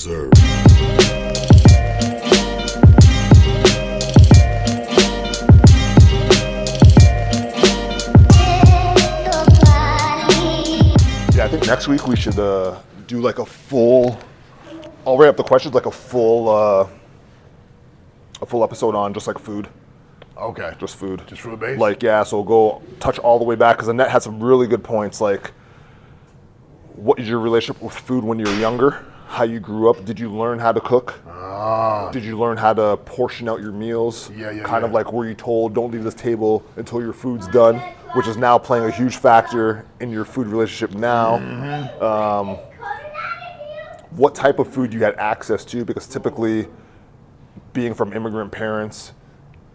deserve. Yeah, I think next week we should do like a full. I'll write up the questions like a full episode on just like food. Okay. Just food. Just food based? Like, yeah, so go touch all the way back because Annette had some really good points. Like, what is your relationship with food when you were younger? How you grew up? Did you learn how to cook? Did you learn how to portion out your meals? Kind of like were you told don't leave this table until your food's done, which is now playing a huge factor in your food relationship now. What type of food you had access to? Because typically, being from immigrant parents,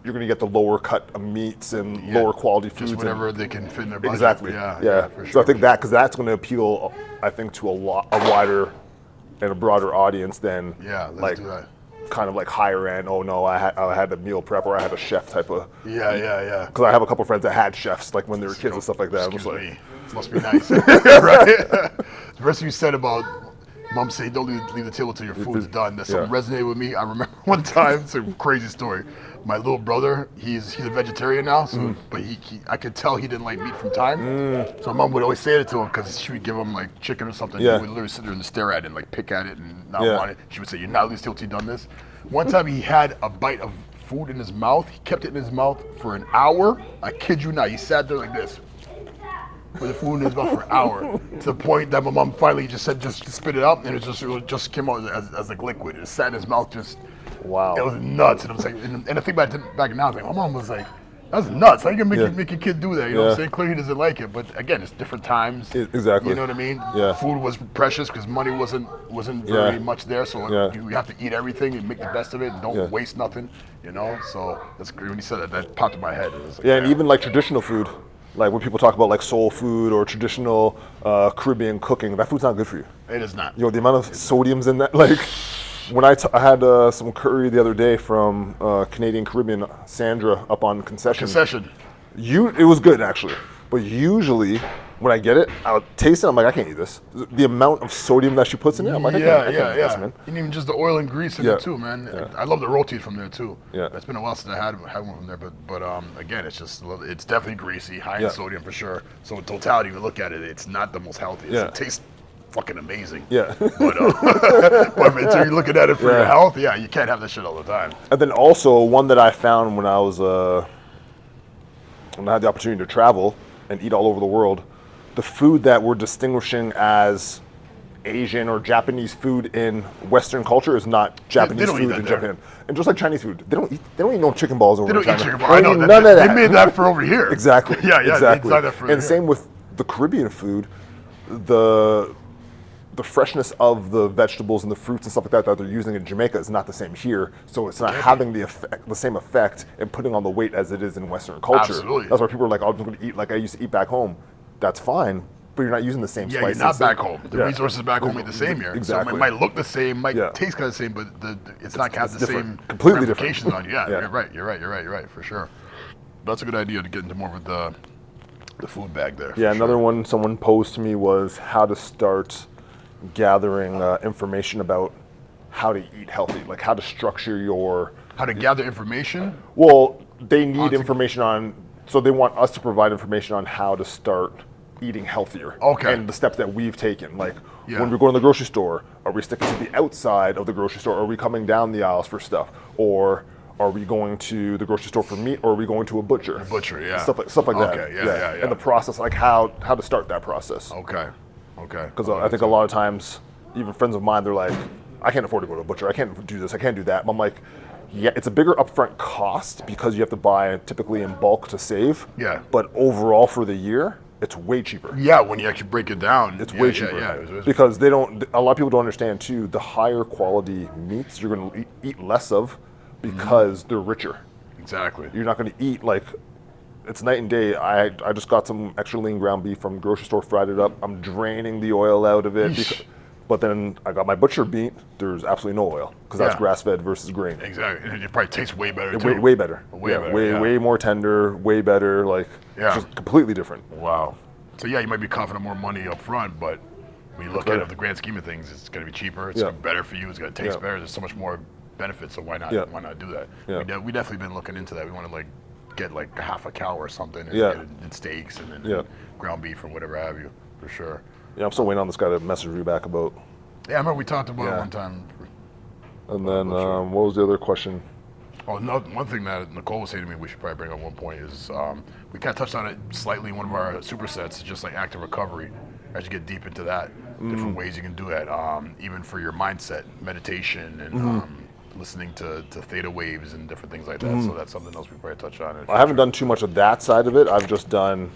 you're going to get the lower cut of meats and lower quality foods. Just whatever they can fit in their budget. Exactly. Yeah. For sure. So I think that, because that's going to appeal, I think, to a wider and a broader audience than do that. Kind of like higher end. Oh no, I had a meal prep or I had a chef type of. Yeah. Because I have a couple friends that had chefs like when they were kids and stuff like that. Excuse me. Must be nice, right? The first thing you said about Mom saying don't leave the table till your food's done. That something resonated with me. I remember one time, it's a crazy story. My little brother, he's a vegetarian now, so but I could tell he didn't like meat from time. So Mom would always say it to him because she would give him like chicken or something. He would literally sit there and stare at it and like pick at it and not want it. She would say, "You're not leaving till you done this." One time he had a bite of food in his mouth. He kept it in his mouth for an hour. I kid you not. He sat there like this with the food in his mouth for an hour, to the point that my mom finally just said, just spit it out, and it just came out as like liquid. It sat in his mouth just. Wow. It was nuts, and I was like, and the thing back now, like, my mom was like, "That's nuts. How you gonna make your kid do that?" You know what I'm saying? Clearly he doesn't like it, but again, it's different times. Exactly. You know what I mean? Yeah. Food was precious because money wasn't very much there, so you have to eat everything and make the best of it, and don't waste nothing. You know, so that's great. When you said that popped in my head. It was like, and even like traditional food. Like when people talk about like soul food or traditional Caribbean cooking, that food's not good for you. It is not. You know, the amount of sodiums in that, like when I had some curry the other day from Canadian Caribbean, Sandra up on Concession. It was good actually, but usually when I get it, I'll taste it, I'm like, I can't eat this. The amount of sodium that she puts in it, I'm like, I can't eat this, man. And even just the oil and grease in it too, man. I love the rotis from there too. Yeah. It's been a while since I had one from there, but again, it's definitely greasy, high in sodium for sure. So in totality, you look at it, it's not the most healthy. It tastes fucking amazing. Yeah. But until you're looking at it for your health, you can't have that shit all the time. And then also one that I found when I had the opportunity to travel and eat all over the world, the food that we're distinguishing as Asian or Japanese food in Western culture is not Japanese food in Japan. And just like Chinese food, they don't eat no chicken balls over in China. They don't eat chicken balls. I know none of that. They made that for over here. Exactly. Exactly. They designed that for and same with the Caribbean food, the freshness of the vegetables and the fruits and stuff like that they're using in Jamaica is not the same here. So it's not having the same effect and putting on the weight as it is in Western culture. Absolutely. That's why people are like, I'm going to eat like I used to eat back home. That's fine, but you're not using the same spices. You're not back home. The resources back home ain't the same here. Exactly. So it might look the same, might taste kind of the same, but it's not have the different. same Completely ramifications different. on you. You're right, for sure. That's a good idea to get into more of the food bag there. Yeah, another one someone posed to me was how to start gathering information about how to eat healthy, like how to structure your... How to gather information? Well, they need information on... So they want us to provide information on how to start eating healthier. Okay. And the steps that we've taken. Like when we go to the grocery store, are we sticking to the outside of the grocery store? Are we coming down the aisles for stuff? Or are we going to the grocery store for meat, or are we going to a butcher? Stuff like that. Okay, yeah. And the process, like how to start that process. Okay. Because I think a lot of times, even friends of mine, they're like, I can't afford to go to a butcher. I can't do this. I can't do that. And I'm like, yeah, it's a bigger upfront cost because you have to buy typically in bulk to save. Yeah. But overall for the year, it's way cheaper. Yeah, when you actually break it down, it's way cheaper. Because a lot of people don't understand too, the higher quality meats you're going to eat less of because they're richer. Exactly. You're not going to eat like, it's night and day. I just got some extra lean ground beef from the grocery store, fried it up. I'm draining the oil out of it. But then I got my butcher meat. There's absolutely no oil because that's grass-fed versus grain. Exactly. And it probably tastes way better too. Way better. Way Way more tender, way better. Like, just completely different. Wow. So yeah, you might be coughing up more money up front, but when you look at it, the grand scheme of things, it's going to be cheaper. It's better for you. It's going to taste better. There's so much more benefits. So why not? Why not do that? Yeah. We definitely been looking into that. We want to like get like half a cow or something, and get it in steaks and then ground beef or whatever have you, for sure. Yeah, I'm still waiting on this guy to message me back about. Yeah, I remember we talked about it one time. And then what was the other question? Oh, no, one thing that Nicole was saying to me we should probably bring up one point is we kind of touched on it slightly in one of our supersets, just like active recovery. As you get deep into that, different ways you can do it, even for your mindset, meditation, and listening to theta waves and different things like that. So that's something else we probably touch on. I haven't done too much of that side of it. I've just done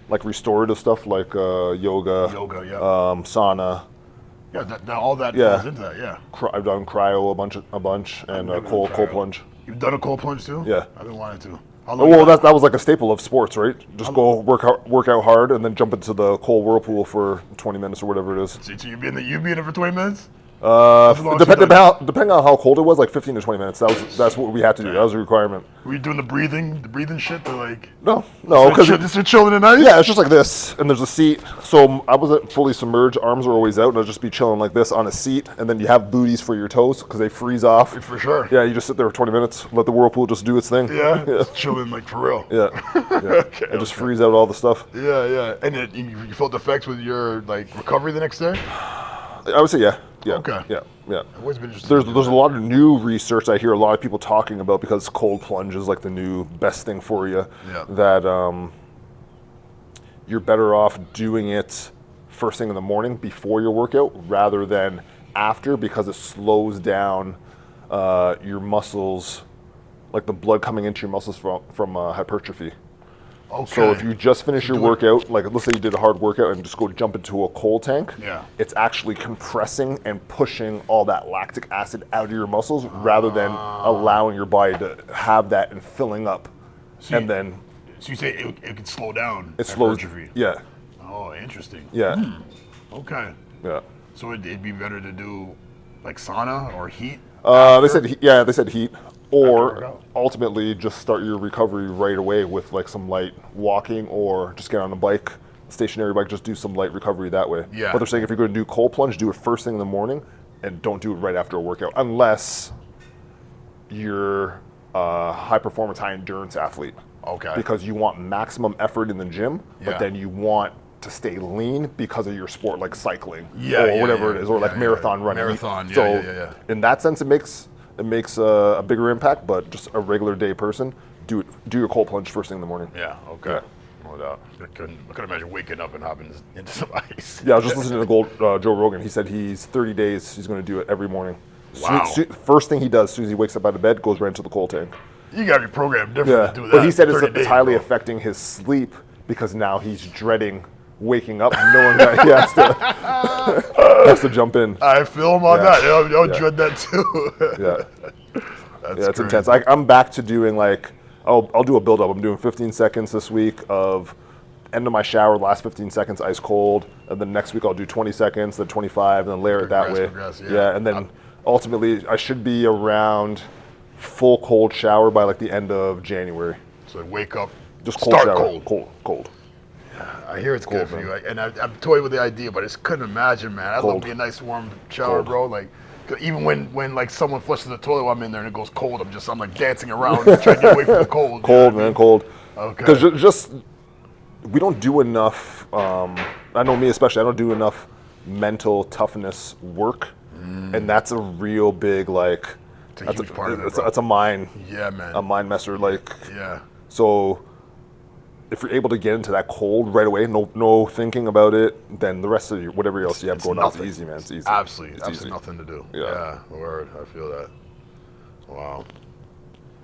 like restorative stuff like yoga, sauna. Yeah, all that falls into that. Yeah. I've done cryo a bunch, and cold plunge. You've done a cold plunge too? Yeah. I've been wanting to. Well, that was like a staple of sports, right? Just go work out hard, and then jump into the cold whirlpool for 20 minutes or whatever it is. So you've been in it for 20 minutes? Depending on how cold it was, like 15 to 20 minutes. That's what we had to do. That was a requirement. Were you doing the breathing shit to like? No, because just chilling in ice. Yeah, it's just like this, and there's a seat. So I wasn't fully submerged. Arms are always out, and I'll just be chilling like this on a seat, and then you have booties for your toes because they freeze off. For sure. Yeah, you just sit there for 20 minutes, let the whirlpool just do its thing. Yeah, just chilling like for real. Yeah. Okay, and just freeze out all the stuff. Yeah. And you felt effects with your like recovery the next day? I would say yeah. Okay. Yeah. I've always been interested. There's a lot of new research I hear a lot of people talking about because cold plunge is like the new best thing for you. Yeah. That you're better off doing it first thing in the morning before your workout rather than after, because it slows down your muscles, like the blood coming into your muscles from hypertrophy. Okay. So if you just finish your workout, like let's say you did a hard workout and just go jump into a cold tank, it's actually compressing and pushing all that lactic acid out of your muscles rather than allowing your body to have that and filling up. So then you say it could slow down hypertrophy. Yeah. Oh, interesting. Yeah. Okay. Yeah. So it'd be better to do like sauna or heat? They said heat. Or ultimately just start your recovery right away with like some light walking, or just get on a bike, stationary bike, just do some light recovery that way. Yeah. But they're saying if you're going to do cold plunge, do it first thing in the morning and don't do it right after a workout unless you're a high performance, high endurance athlete. Okay. Because you want maximum effort in the gym, but then you want to stay lean because of your sport, like cycling or whatever it is, or like marathon running. So in that sense, it makes a bigger impact, but just a regular day person, do your cold plunge first thing in the morning. Yeah, okay. Yeah. No doubt. I couldn't imagine waking up and hopping into some ice. Yeah, I was just listening to Joe Rogan. He said he's 30 days, he's going to do it every morning. Wow. First thing he does, as soon as he wakes up out of bed, goes right into the cold tank. You got to be programmed different to do that. But he said it's highly affecting his sleep because now he's dreading waking up knowing that he has to jump in. I feel him on that. I'll dread that too. It's intense. I'm back to doing like, I'll do a build up. I'm doing 15 seconds this week of end of my shower, last 15 seconds ice cold, and then next week I'll do 20 seconds, then 25, and then layer it that way. And then ultimately I should be around full cold shower by like the end of January. So wake up, just cold start shower. Cold. I hear it's good for you, and I'm toying with the idea, but I just couldn't imagine, man. I'd love to be a nice warm shower, bro. Like, even when like someone flushes the toilet while I'm in there and it goes cold, I'm like dancing around trying to get away from the cold. Cold. Okay. Because just we don't do enough. I know me especially. I don't do enough mental toughness work, and that's a real big like. It's a huge part of it, bro. That's a mind. Yeah, man. A mind messer, like. Yeah. So if you're able to get into that cold right away, no thinking about it, then the rest of whatever else you have going on is easy, man. It's easy. Absolutely. It's Absolutely nothing to do. Yeah. Word. I feel that. Wow.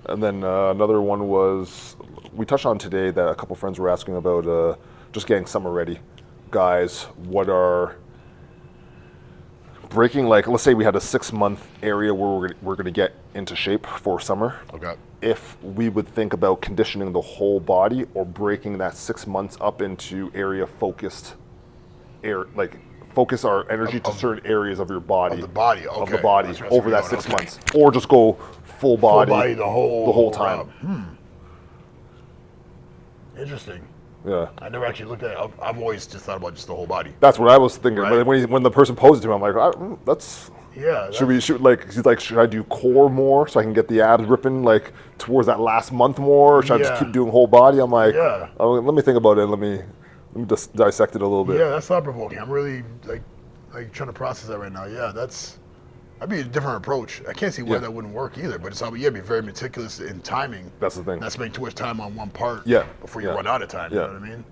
And then another one was, we touched on today that a couple friends were asking about just getting summer ready. Guys, what are breaking, like, let's say we had a 6-month area where we're going to get into shape for summer. Okay. If we would think about conditioning the whole body or breaking that 6 months up into area focused, focus our energy to certain areas of your body. Of the body, okay. Of the body over that 6 months. Or just go full body the whole time. Interesting. Yeah. I never actually looked at it. I've always just thought about just the whole body. That's what I was thinking. Right. But when the person posed it to me, I'm like, that's. Yeah. Should I do core more so I can get the abs ripping like towards that last month more? Or should I just keep doing whole body? I'm like, let me think about it. Let me just dissect it a little bit. Yeah, that's thought provoking. I'm really like trying to process that right now. Yeah, that'd be a different approach. I can't see why that wouldn't work either. But it's be very meticulous in timing. That's the thing. Not spending too much time on one part. Before you run out of time. You know what I mean?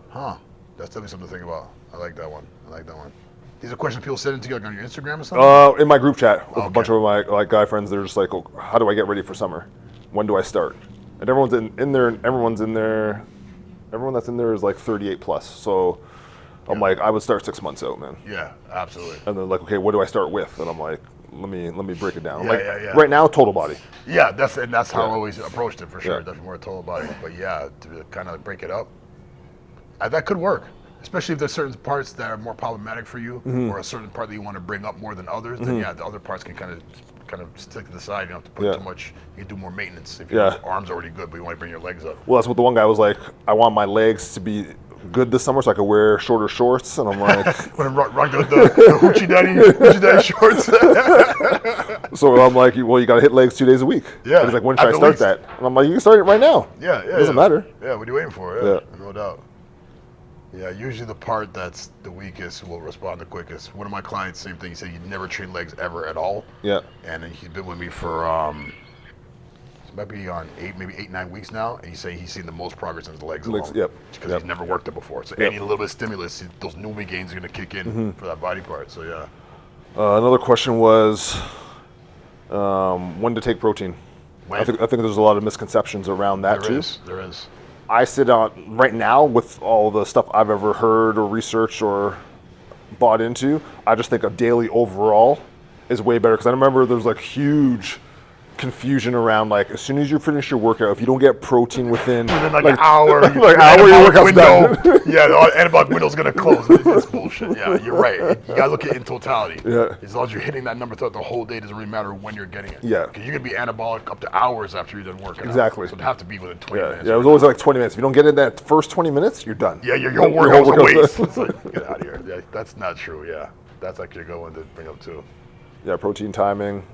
Huh. That's definitely something to think about. I like that one. These are questions people send to you on your Instagram or something? In my group chat with a bunch of my guy friends. They're just like, how do I get ready for summer? When do I start? And everyone's in there. Everyone's in there. Everyone that's in there is like 38 plus. So I'm like, I would start 6 months out, man. Yeah, absolutely. And they're like, okay, what do I start with? And I'm like, let me break it down. I'm like, yeah. right now, total body. Yeah, that's how I always approached it for sure. Definitely more total body. But yeah, to kind of break it up, that could work. Especially if there's certain parts that are more problematic for you, or a certain part that you want to bring up more than others. Then the other parts can kind of stick to the side. You don't have to put too much. You can do more maintenance if your arms are already good, but you want to bring your legs up. Well, that's what the one guy was like. I want my legs to be good this summer so I could wear shorter shorts. And I'm like, rock the hoochie daddy shorts. So I'm like, well, you got to hit legs 2 days a week. Yeah. And he's like, when should I start that? And I'm like, you can start it right now. Yeah. It doesn't matter. Yeah, what are you waiting for? Yeah, no doubt. Yeah, usually the part that's the weakest will respond the quickest. One of my clients, same thing. He said he'd never trained legs ever at all. Yeah. And he's been with me for it might be on 9 weeks now. And he's saying he's seen the most progress in his legs alone. Because he's never worked it before. So any little bit of stimulus, those movement gains are going to kick in for that body part. So yeah. Another question was when to take protein. When? I think there's a lot of misconceptions around that too. There is. I sit on right now with all the stuff I've ever heard or researched or bought into. I just think a daily overall is way better because I remember there's like huge confusion around like as soon as you finish your workout, if you don't get protein within like an hour, your workout's done. The anabolic window's gonna close. It's bullshit. Yeah, you're right. You gotta look at it in totality. Yeah. As long as you're hitting that number throughout the whole day, doesn't really matter when you're getting it. Yeah. Because you can be anabolic up to hours after you're done working. Exactly. So it'd have to be within 20 minutes. Yeah, it was always like 20 minutes. If you don't get in that first 20 minutes, you're done. Yeah, your whole workout's a waste. It's like, get out of here. Yeah, that's not true. Yeah, that's actually a good one to bring up too. Yeah, protein timing.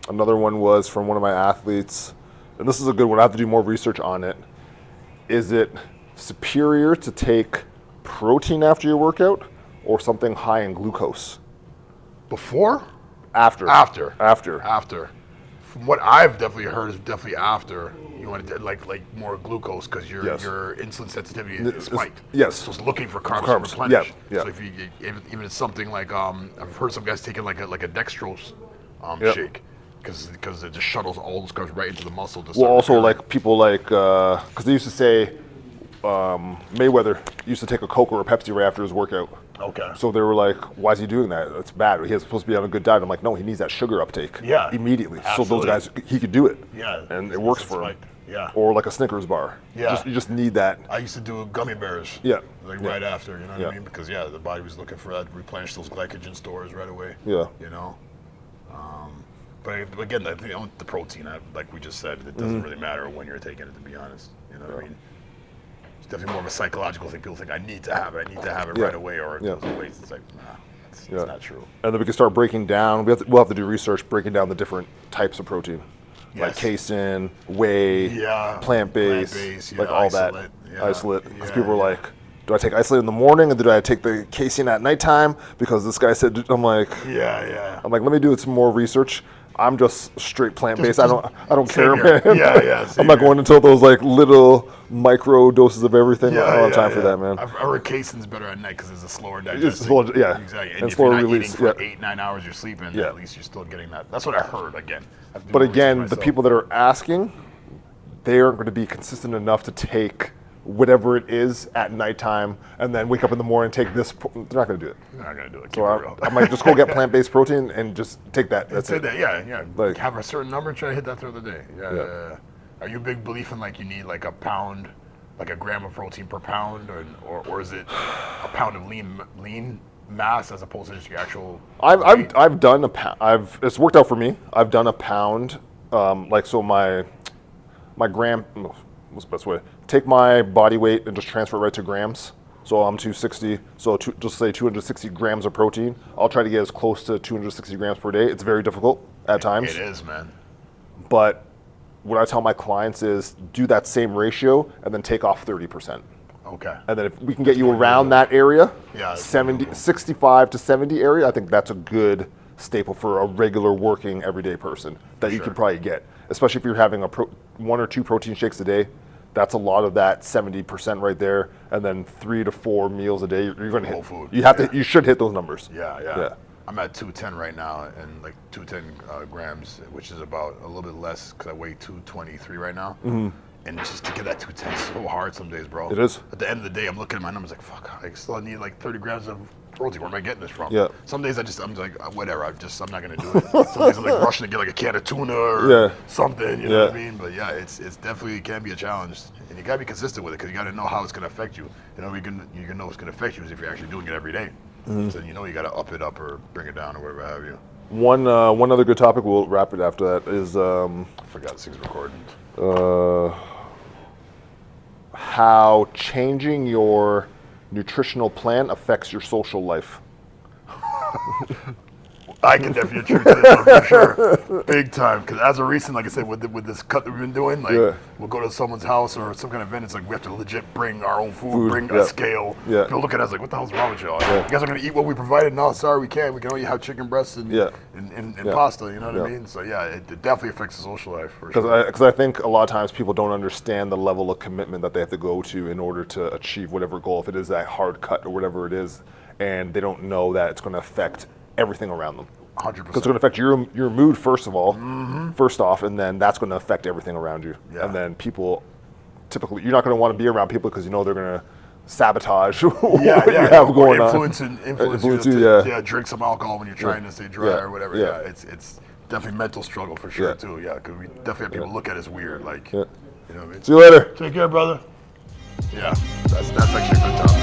Another one was from one of my athletes, and this is a good one. I have to do more research on it. Is it superior to take protein after your workout or something high in glucose? Before? After. From what I've definitely heard is definitely after. You want to like more glucose because your insulin sensitivity is spiked. Yes. So it's looking for carbs to replenish. Yeah. So even it's something like I've heard some guys taking like a dextrose shake. Because it just shuttles all those carbs right into the muscle. Well, also like people like, because they used to say Mayweather used to take a Coke or a Pepsi right after his workout. Okay. So they were like, why is he doing that? That's bad. He's supposed to be on a good diet. I'm like, no, he needs that sugar uptake immediately. Absolutely. So those guys, he could do it. Yeah. And it works for him. Yeah. Or like a Snickers bar. Yeah. You just need that. I used to do gummy bears. Yeah. Right after, you know what I mean? Because the body was looking for that, replenish those glycogen stores right away. Yeah. You know? But again, the protein, like we just said, it doesn't really matter when you're taking it, to be honest. You know what I mean? It's definitely more of a psychological thing. People think, I need to have it right away, or it goes away. It's like, nah, it's not true. And then we can start breaking down. We'll have to do research breaking down the different types of protein. Yes. Like casein, whey, plant-based, like all isolate, that. Isolate. Because people are like, do I take isolate in the morning, or do I take the casein at nighttime? Because this guy said, I'm like, I'm like, let me do some more research. I'm just straight plant-based. I don't care, man. I'm not going into those like little micro doses of everything. I don't have time for that, man. I've heard casein's better at night because it's a slower digestion. It's slower, exactly. And if slower you're not release. eating for 8-9 hours, you're sleeping. At least you're still getting that. That's what I heard. Again. But again, the people that are asking, they aren't going to be consistent enough to take whatever it is at nighttime and then wake up in the morning and take this. They're not going to do it. They're not going to do it. So I might just go get plant-based protein and just take that. That's it. Yeah. Like, have a certain number and try to hit that through the day. Yeah. Are you a big belief in like you need like a pound, like a gram of protein per pound, or is it a pound of lean mass as opposed to just your actual? I've done a pound. It's worked out for me. I've done a pound. My gram. What's the best way? take my body weight and just transfer it right to grams. So I'm 260, so just say 260 grams of protein. I'll try to get as close to 260 grams per day. It's very difficult at times. It is, man. But what I tell my clients is do that same ratio and then take off 30%. Okay. And then if we can get you around that area, Yeah, 65 to 70 area, I think that's a good staple for a regular working everyday person that you could probably get. Especially if you're having one or two protein shakes a day. That's a lot of that 70% right there, and then 3 to 4 meals a day. You're going to hit. Food. You should hit those numbers. Yeah. I'm at 210 right now, and like 210 grams, which is about a little bit less because I weigh 223 right now. Mm-hmm. And just to get that 210 is so hard some days, bro. It is. At the end of the day, I'm looking at my numbers like, fuck, I still need like 30 grams of protein. Where am I getting this from? Yeah. Some days I'm like, whatever. I'm not gonna do it. Some days I'm like rushing to get like a can of tuna or something. You know what I mean? But yeah, it's definitely can be a challenge, and you gotta be consistent with it because you gotta know how it's gonna affect you. You know, you can know it's gonna affect you is if you're actually doing it every day. Mm-hmm. So you know you gotta up it up or bring it down or whatever have you. One other good topic. We'll wrap it after that. Is I forgot this thing's recording. How changing your nutritional plan affects your social life. I can definitely attribute to that for sure, big time. Because as of recent, like I said, with this cut that we've been doing, like we'll go to someone's house or some kind of event. It's like we have to legit bring our own food, bring a scale. Yeah. People look at us like, "What the hell's wrong with y'all? You guys are gonna eat what we provided?" No, sorry, we can't. We can only have chicken breasts and pasta. You know what I mean? So yeah, it definitely affects the social life for sure. Because I think a lot of times people don't understand the level of commitment that they have to go to in order to achieve whatever goal, if it is that hard cut or whatever it is, and they don't know that it's going to affect everything around them. 100%. Because it's going to affect your mood first of all, first off, and then that's going to affect everything around you. Yeah. And then people, typically, you're not going to want to be around people because you know they're going to sabotage what you have going on. Influence you to drink some alcohol when you're trying to stay dry or whatever. Yeah, it's definitely a mental struggle for sure too. Yeah, because we definitely have people look at us weird, like, you know what I mean? See you later. Take care, brother. Yeah, that's actually a good topic.